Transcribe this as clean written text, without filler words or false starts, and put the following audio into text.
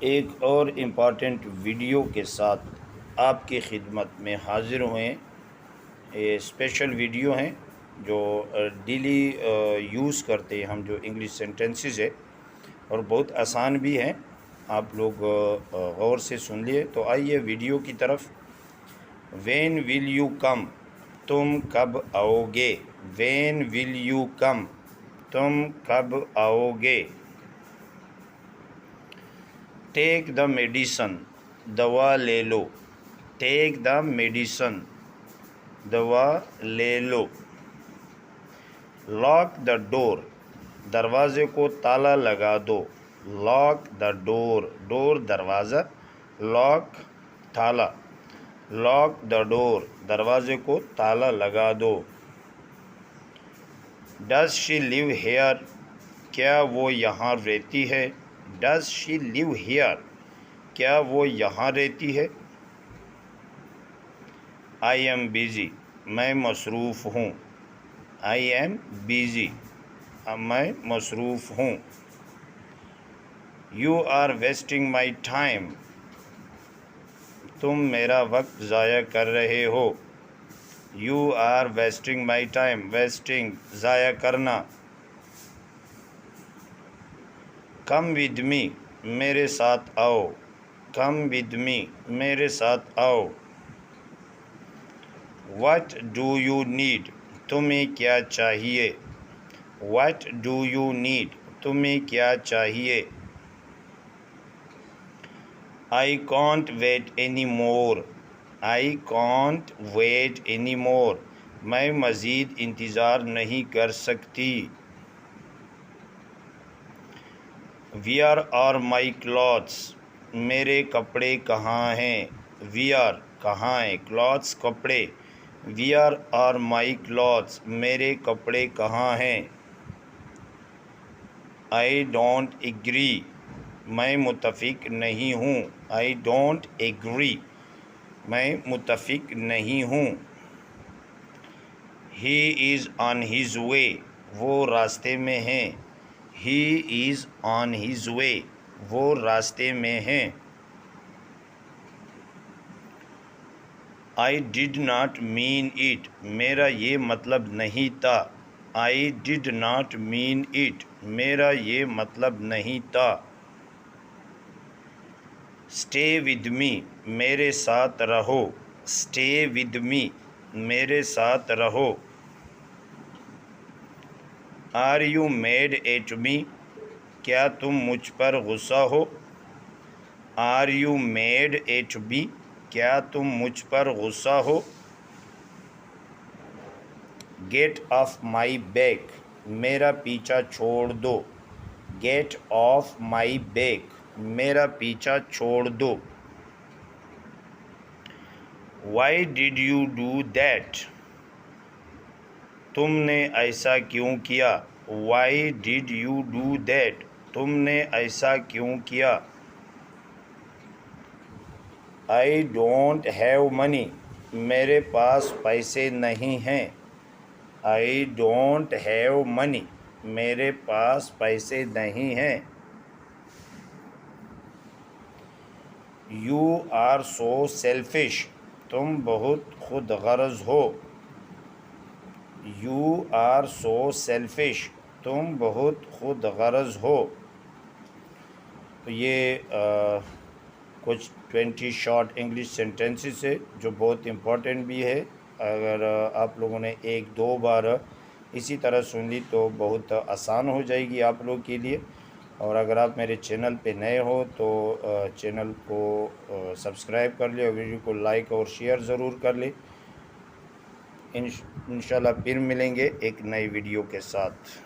एक और important video के साथ आपकी खिदमत में हाज़िर हुए। ये स्पेशल वीडियो हैं जो डेली यूज़ करते हैं हम, जो इंग्लिश सेंटेंसेस है, और बहुत आसान भी हैं। आप लोग गौर से सुन लिए। तो आइए वीडियो की तरफ। व्हेन विल यू कम, तुम कब आओगे। व्हेन विल यू कम, तुम कब आओगे। टेक द मेडिसन, दवा ले लो। टेक द मेडिसन, दवा ले लो। लॉक द डोर, दरवाज़े को ताला लगा दो। लॉक द डोर, डोर दरवाज़ा, लॉक ताला। लॉक द डोर, दरवाज़े को ताला लगा दो। डज शी लिव हेयर, क्या वो यहाँ रहती है। डज शी लिव हेयर, क्या वो यहाँ रहती है। आई एम बिज़ी, मैं मसरूफ़ हूँ। आई एम बिज़ी, मैं मसरूफ़ हूँ। You are wasting my time, तुम मेरा वक्त ज़ाया कर रहे हो। You are wasting my time, wasting ज़ाया करना। कम विद मी, मेरे साथ आओ। कम विद मी, मेरे साथ आओ। व्हाट डू यू नीड, तुम्हें क्या चाहिए। व्हाट डू यू नीड, तुम्हें क्या चाहिए। I can't wait any more, I can't wait any more, मैं मज़ीद इंतज़ार नहीं कर सकती। वियर आर माई क्लॉथ्स, मेरे कपड़े कहाँ हैं। वियर कहाँ हैं, क्लॉथ्स कपड़े। वियर आर माई क्लॉथ्स, मेरे कपड़े कहाँ हैं। आई डोंट एग्री, मैं मुत्तफ़िक नहीं हूँ। आई डोंट एग्री, मैं मुत्तफ़िक नहीं हूँ। He is on his way, वो रास्ते में हैं। He is on his way, वो रास्ते में हैं। I did not mean it, मेरा ये मतलब नहीं था। I did not mean it, मेरा ये मतलब नहीं था। स्टे विद मी, मेरे साथ रहो। स्टे विद मी, मेरे साथ रहो। Are you mad at me, क्या तुम मुझ पर गुस्सा हो। Are you mad at me, क्या तुम मुझ पर गुस्सा हो। गेट ऑफ माई बैक, मेरा पीछा छोड़ दो। गेट ऑफ माई बैक, मेरा पीछा छोड़ दो। Why did you do that, तुमने ऐसा क्यों किया। Why did you do that, तुमने ऐसा क्यों किया। आई डोंट हैव मनी, मेरे पास पैसे नहीं हैं। आई डोंट हैव मनी, मेरे पास पैसे नहीं हैं। यू आर सो सेल्फिश, तुम बहुत खुद गर्ज हो। यू आर सो सेल्फिश, तुम बहुत खुद गर्ज हो। तो ये कुछ 20 शॉर्ट इंग्लिश सेंटेंसेस है जो बहुत इम्पोर्टेंट भी है। अगर आप लोगों ने एक दो बार इसी तरह सुन ली तो बहुत आसान हो जाएगी आप लोग के लिए। और अगर आप मेरे चैनल पे नए हो तो चैनल को सब्सक्राइब कर ले और वीडियो को लाइक और शेयर ज़रूर कर ले। इंशाल्लाह फिर मिलेंगे एक नई वीडियो के साथ।